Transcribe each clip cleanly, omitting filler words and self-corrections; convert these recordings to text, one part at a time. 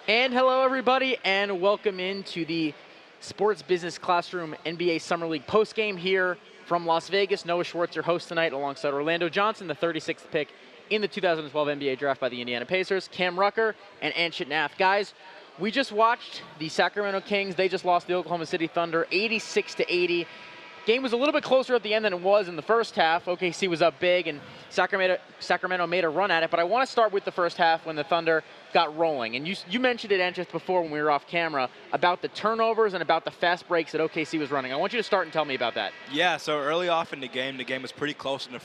And hello, everybody, and welcome into the Sports Business Classroom NBA Summer League postgame here from Las Vegas. Noah Schwartz, your host tonight, alongside Orlando Johnson, the 36th pick in the 2012 NBA draft by the Indiana Pacers, Cam Rucker, and Anchit Nath. Guys, we just watched the Sacramento Kings. They just lost the Oklahoma City Thunder 86-80. Game was a little bit closer at the end than it was in the first half. OKC was up big, and Sacramento made a run at it. But I want to start with the first half when the Thunder got rolling. And you mentioned it, Anchit, before when we were off camera, about the turnovers and about the fast breaks that OKC was running. I want you to start and tell me about that. Yeah, so early off in the game was pretty close in the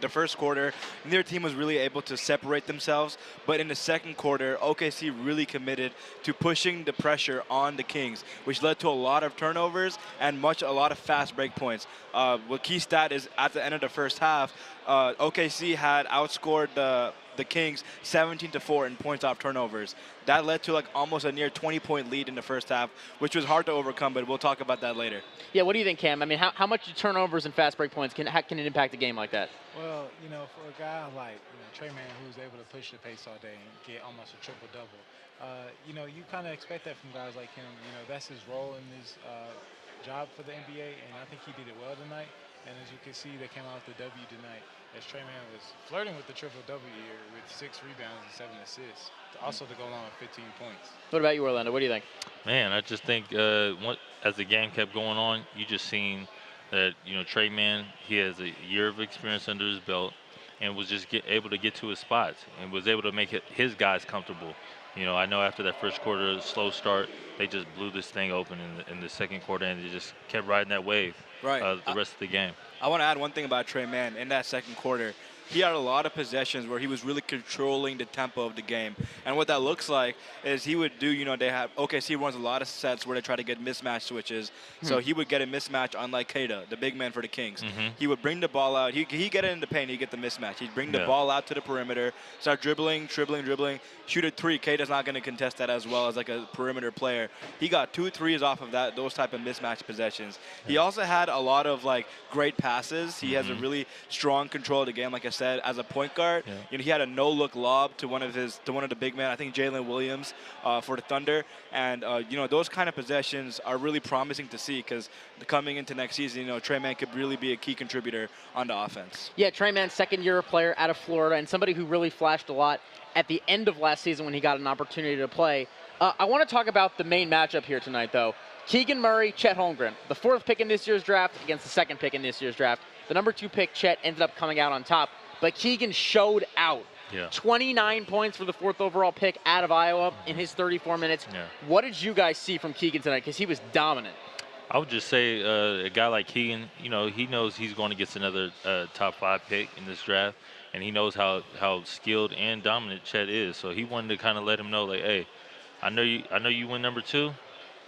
first quarter. Neither team was really able to separate themselves. But in the second quarter, OKC really committed to pushing the pressure on the Kings, which led to a lot of turnovers and a lot of fast break points. What key stat is at the end of the first half, OKC had outscored the Kings 17-4 in points off turnovers. That led to like almost a near 20-point lead in the first half, which was hard to overcome, but we'll talk about that later. Yeah, what do you think, Cam? I mean, how much do turnovers and fast break points can it impact a game like that? Well, for a guy like Trey Man, who's able to push the pace all day and get almost a triple-double, you kind of expect that from guys like him. That's his role in his job for the NBA, and I think he did it well tonight. And as you can see, they came out with the W tonight, as Trey Man was flirting with the triple-double here with 6 rebounds and 7 assists, also to go along with 15 points. What about you, Orlando? What do you think? Man, I just think as the game kept going on, you just seen that, Trey Man, he has a year of experience under his belt and was just able to get to his spots and was able to make his guys comfortable. I know after that first quarter slow start, they just blew this thing open in the second quarter, and they just kept riding that wave the rest of the game. I want to add one thing about Trey Man. In that second quarter, he had a lot of possessions where he was really controlling the tempo of the game. And what that looks like is he would do, OKC runs a lot of sets where they try to get mismatch switches. So he would get a mismatch on like Keita, the big man for the Kings. He would bring the ball out. He'd get it in the paint, he'd get the mismatch. He'd bring the ball out to the perimeter, start dribbling, shoot a three. Keita's not going to contest that as well as like a perimeter player. He got 2 threes off of those type of mismatch possessions. He also had a lot of like great passes. He has a really strong control of the game, like I said, as a point guard. He had a no-look lob to one of the big men, I think Jalen Williams, for the Thunder. And those kind of possessions are really promising to see, because coming into next season, Trey Man could really be a key contributor on the offense. Yeah, Trey Man, second-year player out of Florida, and somebody who really flashed a lot at the end of last season when he got an opportunity to play. I want to talk about the main matchup here tonight, though. Keegan Murray, Chet Holmgren, the 4th pick in this year's draft against the 2nd pick in this year's draft. The number 2 pick, Chet, ended up coming out on top, but Keegan showed out. 29 points for the 4th overall pick out of Iowa in his 34 minutes. What did you guys see from Keegan tonight? Because he was dominant. I would just say a guy like Keegan, he knows he's going to get another top 5 pick in this draft, and he knows how skilled and dominant Chet is. So he wanted to kind of let him know, like, hey, I know you win number 2,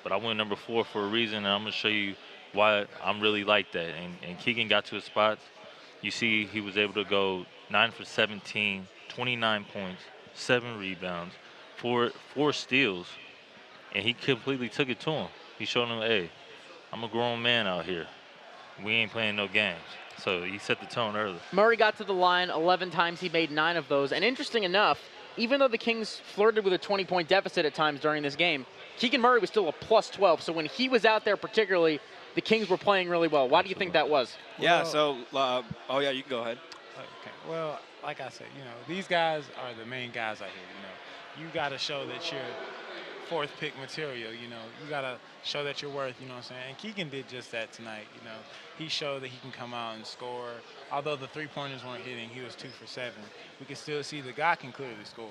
but I win number 4 for a reason, and I'm going to show you why I'm really like that. And Keegan got to his spots. You see he was able to go 9 for 17, 29 points, 7 rebounds, 4 steals, and he completely took it to him. He showed him, hey, I'm a grown man out here. We ain't playing no games. So he set the tone early. Murray got to the line 11 times. He made 9 of those. And interesting enough, even though the Kings flirted with a 20-point deficit at times during this game, Keegan Murray was still a plus 12. So when he was out there particularly, the Kings were playing really well. Why do you think that was? Yeah, you can go ahead. Okay, well, like I said, these guys are the main guys out here, You got to show that you're 4th pick material, You got to show that you're worth, what I'm saying? And Keegan did just that tonight, He showed that he can come out and score. Although the 3-pointers weren't hitting, he was 2 for 7. We can still see the guy can clearly score.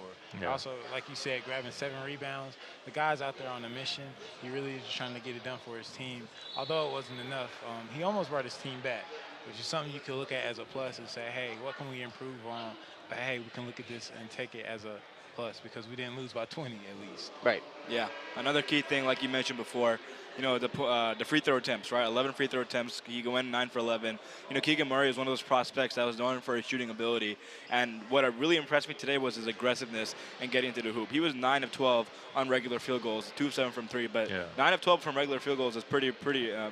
Also, like you said, grabbing 7 rebounds. The guy's out there on a mission. He really is just trying to get it done for his team. Although it wasn't enough, he almost brought his team back, which is something you can look at as a plus and say, hey, what can we improve on? But, hey, we can look at this and take it as a plus because we didn't lose by 20 at least. Right. Yeah. Another key thing, like you mentioned before, the free throw attempts, right? 11 free throw attempts. He went 9 for 11. Keegan Murray is one of those prospects that was known for his shooting ability. And what really impressed me today was his aggressiveness and getting to the hoop. He was 9 of 12 on regular field goals, 2 of 7 from 3. But 9 of 12 from regular field goals is pretty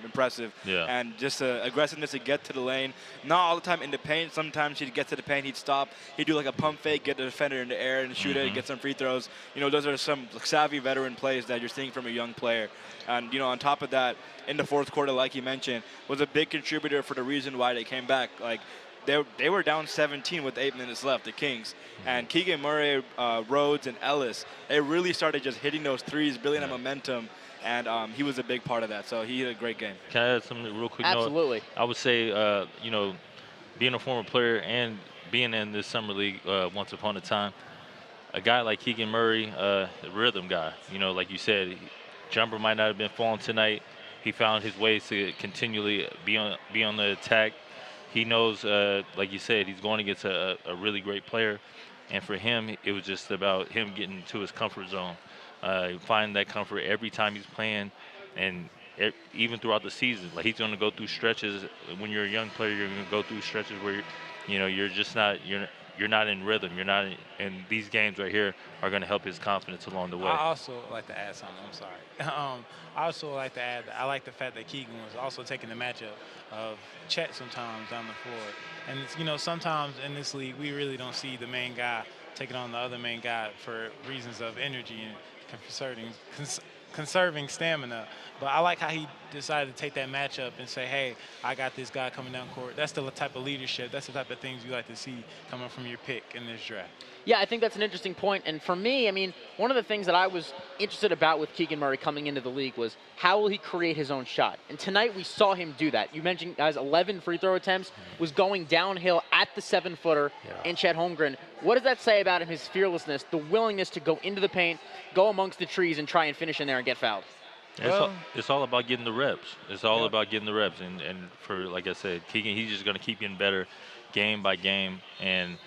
impressive. Yeah. And just aggressiveness to get to the lane. Not all the time in the paint. Sometimes he'd get to the paint, he'd stop. He'd do like a pump fake, get the defender in the air and shoot it, get some free throws. Those are some savvy veteran plays that you're seeing from a young player. And, on top of that, in the fourth quarter, like you mentioned, was a big contributor for the reason why they came back. Like, they were down 17 with 8 minutes left, the Kings. And Keegan Murray, Rhodes, and Ellis, they really started just hitting those threes, building that momentum. And he was a big part of that. So he had a great game. Can I add something real quick? Absolutely. I would say, being a former player and being in this summer league once upon a time, a guy like Keegan Murray, a rhythm guy, like you said, jumper might not have been falling tonight. He found his ways to continually be on the attack. He knows, like you said, he's going against a really great player. And for him, it was just about him getting to his comfort zone, finding that comfort every time he's playing, and even throughout the season. Like, he's going to go through stretches. When you're a young player, you're going to go through stretches where you're just not you're not in rhythm. You're not and these games right here are going to help his confidence along the way. I also like to add something. I'm sorry. I also like to add that I like the fact that Keegan was also taking the matchup of Chet sometimes down the floor. And sometimes in this league we really don't see the main guy taking on the other main guy for reasons of energy and conserving stamina. But I like how he decided to take that matchup and say, hey, I got this guy coming down court. That's the type of leadership. That's the type of things you like to see coming from your pick in this draft. Yeah, I think that's an interesting point. And for me, one of the things that I was interested about with Keegan Murray coming into the league was how will he create his own shot? And tonight we saw him do that. You mentioned, guys, 11 free throw attempts, was going downhill at the 7-footer in Chet Holmgren. What does that say about him, his fearlessness, the willingness to go into the paint, go amongst the trees, and try and finish in there and get fouled? It's all about getting the reps. It's all about getting the reps. And for, like I said, Keegan, he's just going to keep getting better game by game. And,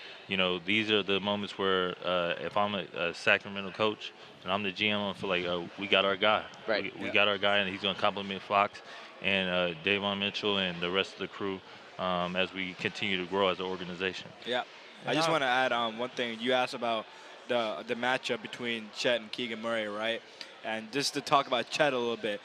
these are the moments where if I'm a Sacramento coach and I'm the GM, I feel like we got our guy. Right. We got our guy, and he's going to compliment Fox and Davon Mitchell and the rest of the crew as we continue to grow as an organization. Yeah. I just want to add one thing. You asked about the matchup between Chet and Keegan Murray, right? And just to talk about Chet a little bit,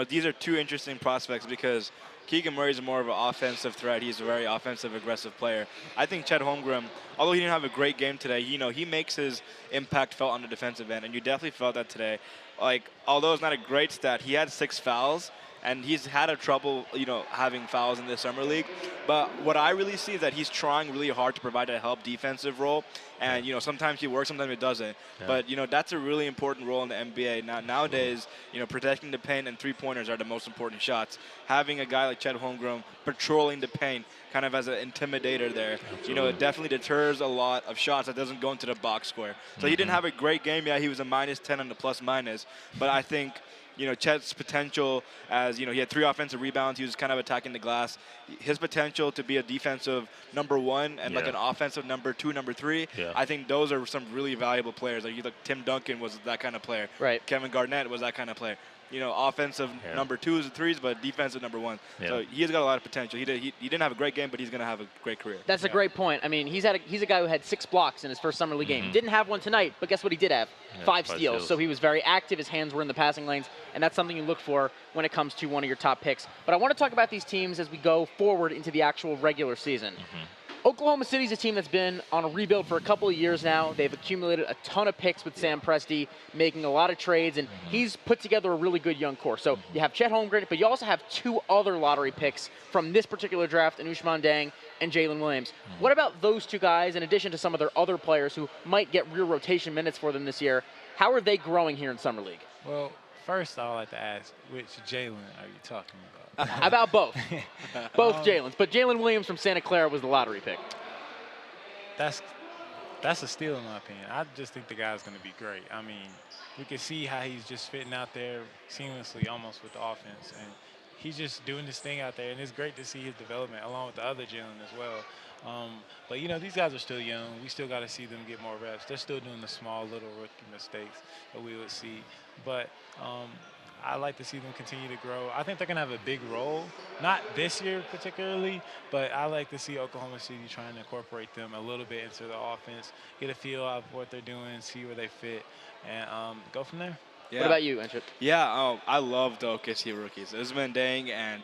these are two interesting prospects because Keegan Murray is more of an offensive threat. He's a very offensive, aggressive player. I think Chet Holmgren, although he didn't have a great game today, he makes his impact felt on the defensive end, and you definitely felt that today. Like, although it's not a great stat, he had 6 fouls, and he's had a trouble, having fouls in the summer league. But what I really see is that he's trying really hard to provide a help defensive role. And, sometimes he works, sometimes it doesn't. Yeah. But, that's a really important role in the NBA. Nowadays, protecting the paint and three-pointers are the most important shots. Having a guy like Chet Holmgren patrolling the paint kind of as an intimidator there, it definitely deters a lot of shots that doesn't go into the box score. So he didn't have a great game. Yeah, he was a -10 on the plus-minus. But I think Chet's potential as, he had 3 offensive rebounds. He was kind of attacking the glass. His potential to be a defensive number 1 and like an offensive number 2, number 3. Yeah. I think those are some really valuable players. Like Tim Duncan was that kind of player. Right. Kevin Garnett was that kind of player. Offensive number 2s and 3s, but defensive number 1. Yeah. So he's got a lot of potential. He didn't have a great game, but he's going to have a great career. That's a great point. He's a guy who had 6 blocks in his first summer league game. Didn't have one tonight, but guess what he did have? 5 steals. So he was very active. His hands were in the passing lanes, and that's something you look for when it comes to one of your top picks. But I want to talk about these teams as we go forward into the actual regular season. Oklahoma City's a team that's been on a rebuild for a couple of years now. They've accumulated a ton of picks with Sam Presti, making a lot of trades, and he's put together a really good young core. So you have Chet Holmgren, but you also have 2 other lottery picks from this particular draft, Anushman Dang and Jalen Williams. What about those 2 guys, in addition to some of their other players who might get real rotation minutes for them this year? How are they growing here in Summer League? Well, first I would like to ask, which Jalen are you talking about? About both. Both Jalen's. But Jalen Williams from Santa Clara was the lottery pick. That's a steal in my opinion. I just think the guy's going to be great. We can see how he's just fitting out there seamlessly almost with the offense. And he's just doing this thing out there, and it's great to see his development along with the other Jalen as well. But, these guys are still young. We still got to see them get more reps. They're still doing the small little rookie mistakes that we would see. But I like to see them continue to grow. I think they're going to have a big role, not this year particularly, but I like to see Oklahoma City trying to incorporate them a little bit into the offense, get a feel of what they're doing, see where they fit, and go from there. Yeah. What about you, Anchit? Yeah, I love the OKC rookies. Usman Deng and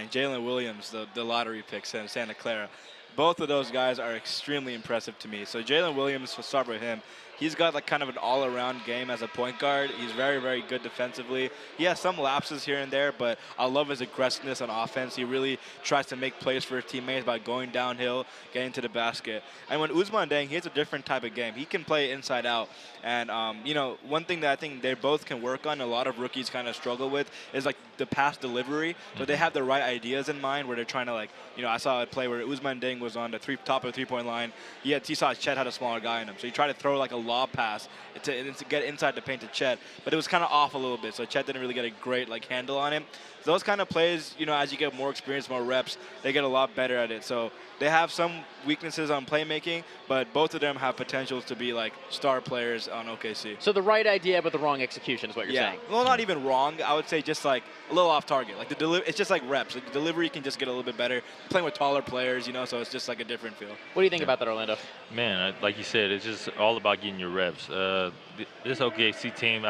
Jalen Williams, the lottery picks in Santa Clara. Both of those guys are extremely impressive to me. So Jalen Williams, we'll start with him. He's got like kind of an all-around game as a point guard. He's very, very good defensively. He has some lapses here and there, but I love his aggressiveness on offense. He really tries to make plays for his teammates by going downhill, getting to the basket. And when Usman Deng, he has a different type of game. He can play inside out. And, you know, one thing that I think they both can work on, a lot of rookies kind of struggle with, is like the pass delivery. So they have the right ideas in mind where they're trying to, like, you know, I saw a play where Usman Deng was on the top of the three-point line. He saw Chet had a smaller guy in him. So he tried to throw like a lob pass to get inside the paint to Chet, but it was kind of off a little bit, so Chet didn't really get a great like handle on him. So those kind of plays, you know, as you get more experience, more reps, they get a lot better at it. So they have some weaknesses on playmaking, but both of them have potentials to be like star players on OKC. So the right idea, but the wrong execution is what you're saying. Well, not even wrong. I would say just like a little off target. Like it's just like reps. Like the delivery can just get a little bit better. Playing with taller players, you know, so it's just like a different feel. What do you think about that, Orlando? Man, like you said, it's just all about getting your reps. This OKC team,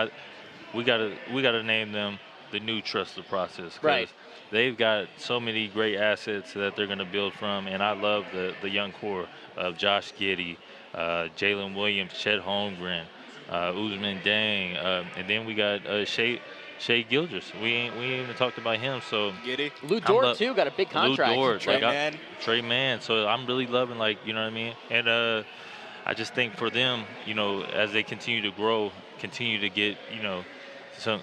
we gotta name them the new trust the process. 'Cause right. They've got so many great assets that they're going to build from, and I love the young core of Josh Giddey, Jalen Williams, Chet Holmgren, Usman Deng, and then we got Shea Gilgeous. We ain't even talked about him. So Giddey. Lou Dort too got a big contract. Lou Dort, Trey Mann. So I'm really loving, like, you know what I mean. And I just think for them, you know, as they continue to grow, continue to get, you know, some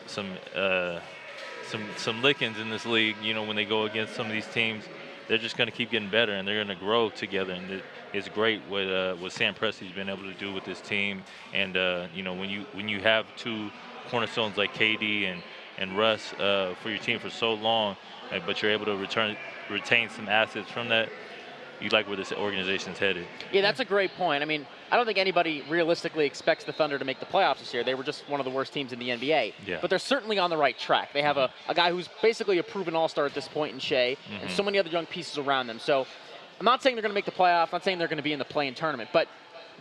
lickings in this league, you know, when they go against some of these teams, they're just going to keep getting better and they're going to grow together. And it's great what Sam Presti's been able to do with this team. And you know, when you have two cornerstones like KD and Russ for your team for so long, but you're able to retain some assets from that, you like where this organization's headed. Yeah, that's a great point. I mean, I don't think anybody realistically expects the Thunder to make the playoffs this year. They were just one of the worst teams in the NBA. Yeah. But they're certainly on the right track. They have a guy who's basically a proven all-star at this point in Shea, and so many other young pieces around them. So I'm not saying they're going to make the playoffs. I'm not saying they're going to be in the play-in tournament. But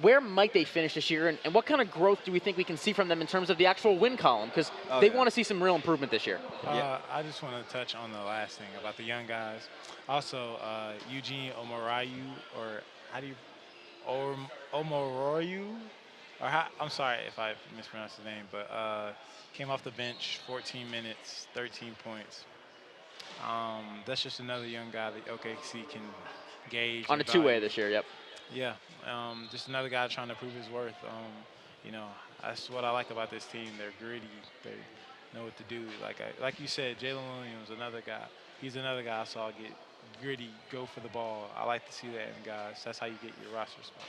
where might they finish this year, and what kind of growth do we think we can see from them in terms of the actual win column? Because they want to see some real improvement this year. I just want to touch on the last thing about the young guys. Also, Eugene Omorayu, or how do you, Omoroyu, or I'm sorry if I mispronounced his name, but came off the bench, 14 minutes, 13 points. That's just another young guy that OKC can gauge. On a two-way this year, yep. Yeah, just another guy trying to prove his worth. You know, that's what I like about this team. They're gritty. They know what to do. Like you said, Jalen Williams, another guy. He's another guy I saw get gritty, go for the ball. I like to see that in guys. That's how you get your roster spot.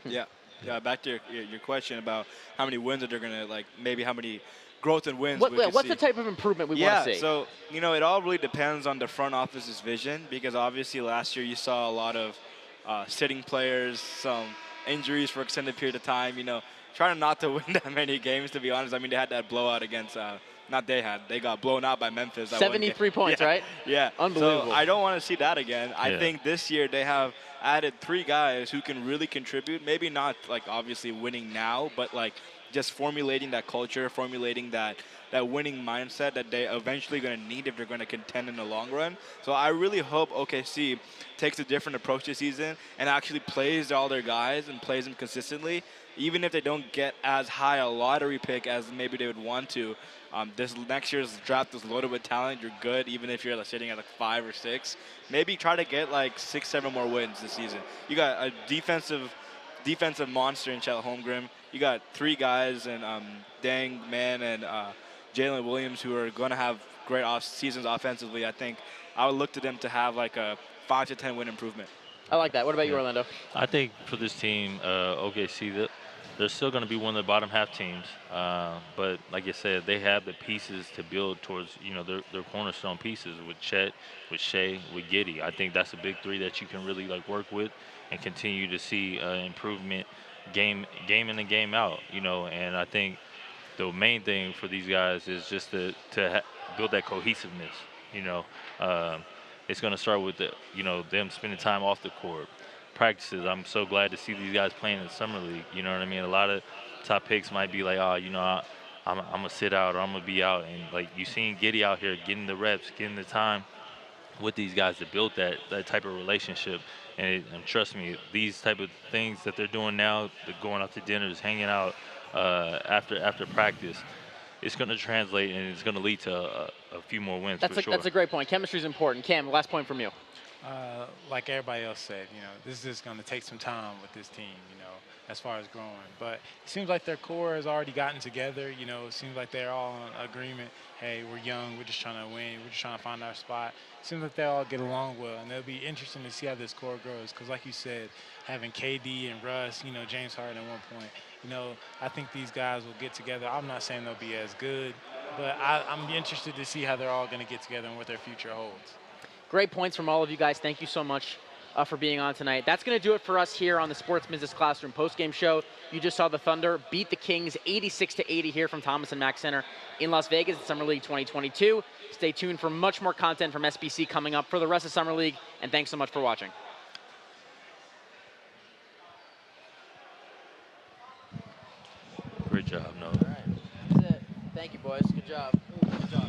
Yeah. Back to your question about how many wins that they're gonna like. Maybe how many growth and wins. What's the type of improvement we want to see? So you know, it all really depends on the front office's vision, because obviously last year you saw a lot of sitting players, some injuries for extended period of time. You know, trying not to win that many games, to be honest. I mean, they had that blowout against. They got blown out by Memphis. 73 points, right? Yeah. Unbelievable. So I don't want to see that again. I think this year they have added 3 guys who can really contribute. Maybe not like obviously winning now, but like just formulating that culture, formulating that winning mindset that they eventually going to need if they're going to contend in the long run. So I really hope OKC takes a different approach this season and actually plays all their guys and plays them consistently, even if they don't get as high a lottery pick as maybe they would want to. This next year's draft is loaded with talent. You're good, even if you're like sitting at like 5 or 6. Maybe try to get like 6, 7 more wins this season. You got a defensive monster in Chet Holmgren. You got 3 guys and Deng, Mann, and Jalen Williams who are going to have great seasons offensively. I think I would look to them to have like a 5 to 10 win improvement. I like that. What about you, Orlando? I think for this team, OKC, they're still going to be one of the bottom half teams. But like you said, they have the pieces to build towards, you know, their cornerstone pieces with Chet, with Shea, with Giddey. I think that's a big 3 that you can really like work with and continue to see improvement game in and game out, you know. And I think the main thing for these guys is just to build that cohesiveness. You know, it's going to start with them spending time off the court, practices. I'm so glad to see these guys playing in the summer league. You know what I mean? A lot of top picks might be like, oh, I'm gonna sit out or I'm gonna be out, and like you seen Giddy out here getting the reps, getting the time with these guys to build that type of relationship. And trust me, these type of things that they're doing now, the going out to dinners, hanging out after practice, it's going to translate and it's going to lead to a few more wins for sure. That's a great point. Chemistry is important. Cam, last point from you. Like everybody else said, this is just going to take some time with this team, as far as growing. But it seems like their core has already gotten together. It seems like they're all in agreement. Hey, we're young. We're just trying to win. We're just trying to find our spot. It seems like they all get along well, and it'll be interesting to see how this core grows. Because, like you said, having KD and Russ, James Harden at one point, I think these guys will get together. I'm not saying they'll be as good, but I'm interested to see how they're all going to get together and what their future holds. Great points from all of you guys. Thank you so much for being on tonight. That's going to do it for us here on the Sports Business Classroom postgame show. You just saw the Thunder beat the Kings 86-80 here from Thomas and Mack Center in Las Vegas in Summer League 2022. Stay tuned for much more content from SBC coming up for the rest of Summer League, and thanks so much for watching. Great job, Noah. All right, that's it. Thank you, boys. Good job. Good job.